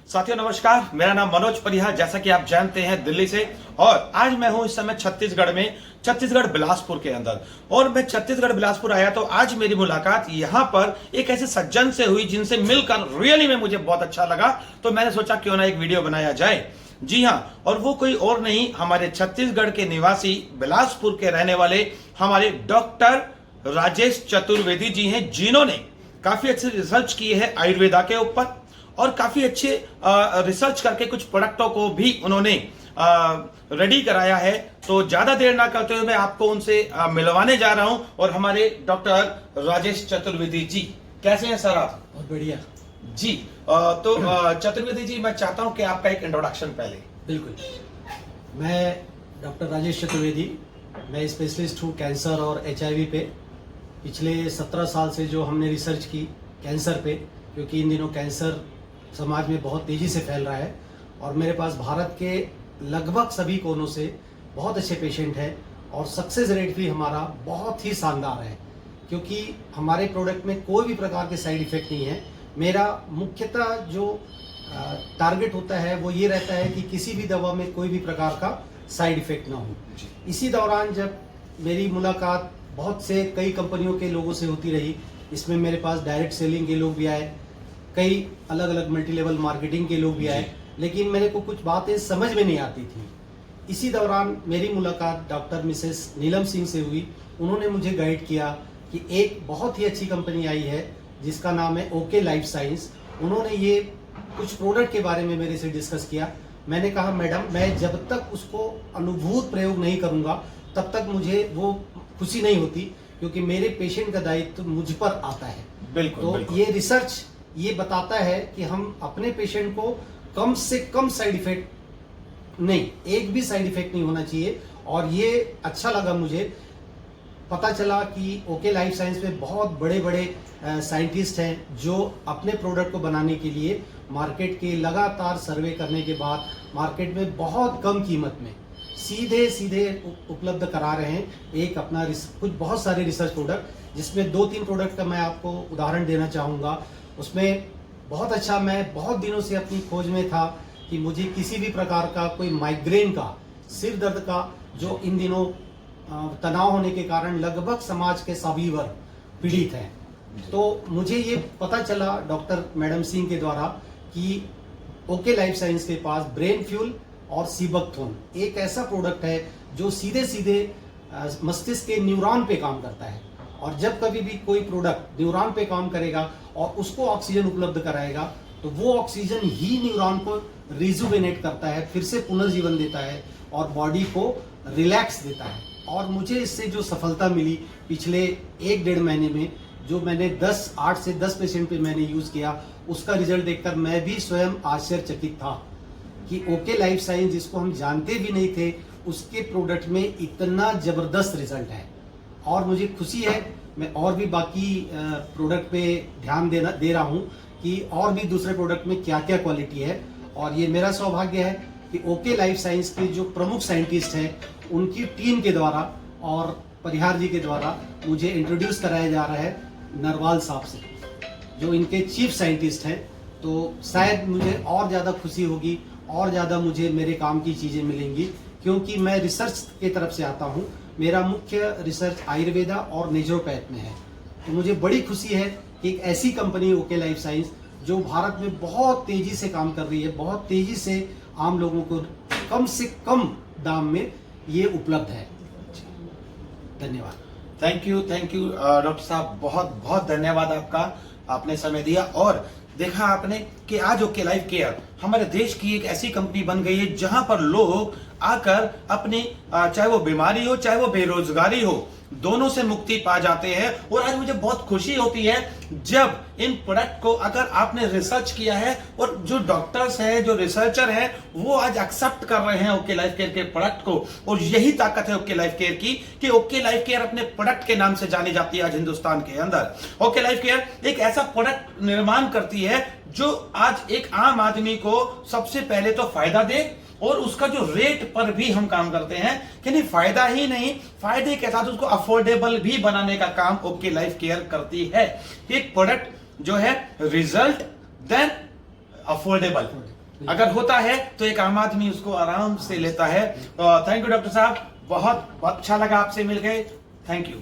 साथियों नमस्कार, मेरा नाम मनोज परिहार, जैसा कि आप जानते हैं दिल्ली से। और आज मैं हूं इस समय छत्तीसगढ़ में, छत्तीसगढ़ बिलासपुर के अंदर। और मैं छत्तीसगढ़ बिलासपुर आया तो आज मेरी मुलाकात यहां पर एक ऐसे सज्जन से हुई जिनसे मिलकर रियली में मुझे बहुत अच्छा लगा। तो मैंने सोचा क्यों ना एक वीडियो बनाया जाए। जी हां, और वो कोई और नहीं, हमारे छत्तीसगढ़ के निवासी, बिलासपुर के रहने वाले हमारे डॉक्टर राजेश चतुर्वेदी जी हैं, जिन्होंने काफी अच्छे रिसर्च किए हैं आयुर्वेदा के ऊपर और काफी अच्छे रिसर्च करके कुछ प्रोडक्टों को भी उन्होंने रेडी कराया है। तो ज्यादा देर ना करते हुए मैं आपको उनसे मिलवाने जा रहा हूं। और हमारे डॉक्टर राजेश चतुर्वेदी जी, कैसे हैं सर आप? बहुत बढ़िया जी। तो चतुर्वेदी जी, मैं चाहता हूं कि आपका एक इंट्रोडक्शन पहले। बिल्कुल। मैं डॉक्टर राजेश चतुर्वेदी, मैं स्पेशलिस्ट हूँ कैंसर और HIV पे। पिछले 17 साल से जो हमने रिसर्च की कैंसर पे, क्योंकि इन दिनों कैंसर समाज में बहुत तेज़ी से फैल रहा है और मेरे पास भारत के लगभग सभी कोनों से बहुत अच्छे पेशेंट हैं और सक्सेस रेट भी हमारा बहुत ही शानदार है, क्योंकि हमारे प्रोडक्ट में कोई भी प्रकार के साइड इफ़ेक्ट नहीं है। मेरा मुख्यतः जो टारगेट होता है वो ये रहता है कि किसी भी दवा में कोई भी प्रकार का साइड इफ़ेक्ट ना हो। इसी दौरान जब मेरी मुलाकात बहुत से कई कंपनियों के लोगों से होती रही, इसमें मेरे पास डायरेक्ट सेलिंग के लोग भी आए, कई अलग अलग मल्टी लेवल मार्केटिंग के लोग भी आए, लेकिन मेरे को कुछ बातें समझ में नहीं आती थी। इसी दौरान मेरी मुलाकात डॉक्टर मिसेस नीलम सिंह से हुई। उन्होंने मुझे गाइड किया कि एक बहुत ही अच्छी कंपनी आई है जिसका नाम है ओके लाइफ साइंस। उन्होंने ये कुछ प्रोडक्ट के बारे में मेरे से डिस्कस किया। मैंने कहा मैडम, मैं जब तक उसको अनुभूत प्रयोग नहीं करूंगा तब तक मुझे वो खुशी नहीं होती, क्योंकि मेरे पेशेंट का दायित्व मुझ पर आता है। बिल्कुल, तो बिल्कुल। ये रिसर्च ये बताता है कि हम अपने पेशेंट को कम से कम साइड इफेक्ट नहीं, एक भी साइड इफेक्ट नहीं होना चाहिए। और ये अच्छा लगा मुझे, पता चला कि ओके लाइफ साइंस में बहुत बड़े बड़े साइंटिस्ट हैं जो अपने प्रोडक्ट को बनाने के लिए मार्केट के लगातार सर्वे करने के बाद मार्केट में बहुत कम कीमत में सीधे उपलब्ध करा रहे हैं एक अपना कुछ बहुत सारे रिसर्च प्रोडक्ट, जिसमें 2-3 प्रोडक्ट का मैं आपको उदाहरण देना चाहूँगा। उसमें बहुत अच्छा, मैं बहुत दिनों से अपनी खोज में था कि मुझे किसी भी प्रकार का कोई माइग्रेन का, सिर दर्द का, जो इन दिनों तनाव होने के कारण लगभग समाज के सभी वर्ग पीड़ित हैं, तो मुझे ये पता चला डॉक्टर मैडम सिंह के द्वारा कि ओके लाइफ साइंस के पास ब्रेन फ्यूल और सीबकथोन एक ऐसा प्रोडक्ट है जो सीधे मस्तिष्क के न्यूरॉन पे काम करता है। और जब कभी भी कोई प्रोडक्ट न्यूरॉन पे काम करेगा और उसको ऑक्सीजन उपलब्ध कराएगा, तो वो ऑक्सीजन ही न्यूरॉन को रिजुवेनेट करता है, फिर से पुनर्जीवन देता है और बॉडी को रिलैक्स देता है। और मुझे इससे जो सफलता मिली पिछले 1-1.5 महीने में, जो मैंने 8 से 10 पेशेंट पे मैंने यूज किया, उसका रिजल्ट देखकर मैं भी स्वयं आश्चर्यचकित था कि ओके लाइफ साइंस, जिसको हम जानते भी नहीं थे, उसके प्रोडक्ट में इतना जबरदस्त रिजल्ट है। और मुझे खुशी है, मैं और भी बाकी प्रोडक्ट पे ध्यान दे रहा हूँ कि और भी दूसरे प्रोडक्ट में क्या क्या क्वालिटी है। और ये मेरा सौभाग्य है कि ओके लाइफ साइंस के जो प्रमुख साइंटिस्ट हैं उनकी टीम के द्वारा और परिहार जी के द्वारा मुझे इंट्रोड्यूस कराया जा रहा है नरवाल साहब से, जो इनके चीफ साइंटिस्ट हैं। तो शायद मुझे और ज़्यादा खुशी होगी और ज़्यादा मुझे मेरे काम की चीज़ें मिलेंगी, क्योंकि मैं रिसर्च की तरफ से आता हूँ। मेरा मुख्य रिसर्च आयुर्वेदा और नेचुरोपैथ में है। तो मुझे बड़ी खुशी है कि एक ऐसी कंपनी ओके लाइफ साइंस, जो भारत में बहुत तेज़ी से काम कर रही है, बहुत तेज़ी से आम लोगों को कम से कम दाम में ये उपलब्ध है। धन्यवाद। थैंक यू डॉक्टर साहब, बहुत बहुत धन्यवाद आपका, आपने समय दिया। और देखा आपने कि आज ओके लाइफ केयर हमारे देश की एक ऐसी कंपनी बन गई है जहां पर लोग आकर अपनी चाहे वो बीमारी हो चाहे वो बेरोजगारी हो, दोनों से मुक्ति पा जाते हैं। और आज मुझे बहुत खुशी होती है जब इन प्रोडक्ट को अगर आपने रिसर्च किया है और जो डॉक्टर्स हैं, जो रिसर्चर हैं, वो आज एक्सेप्ट कर रहे हैं ओके लाइफ केयर के प्रोडक्ट को। और यही ताकत है ओके लाइफ केयर की कि ओके लाइफ केयर अपने प्रोडक्ट के नाम से जानी जाती है आज हिंदुस्तान के अंदर। ओके लाइफ केयर एक ऐसा प्रोडक्ट निर्माण करती है जो आज एक आम आदमी को सबसे पहले तो फायदा दे, और उसका जो रेट पर भी हम काम करते हैं कि नहीं, फायदा ही नहीं, फायदे के साथ उसको अफोर्डेबल भी बनाने का काम ओके लाइफ केयर करती है। एक प्रोडक्ट जो है रिजल्ट देन अफोर्डेबल, अगर होता है तो एक आम आदमी उसको आराम से लेता है। थैंक यू डॉक्टर साहब, बहुत बहुत अच्छा लगा आपसे मिल गए। Thank you.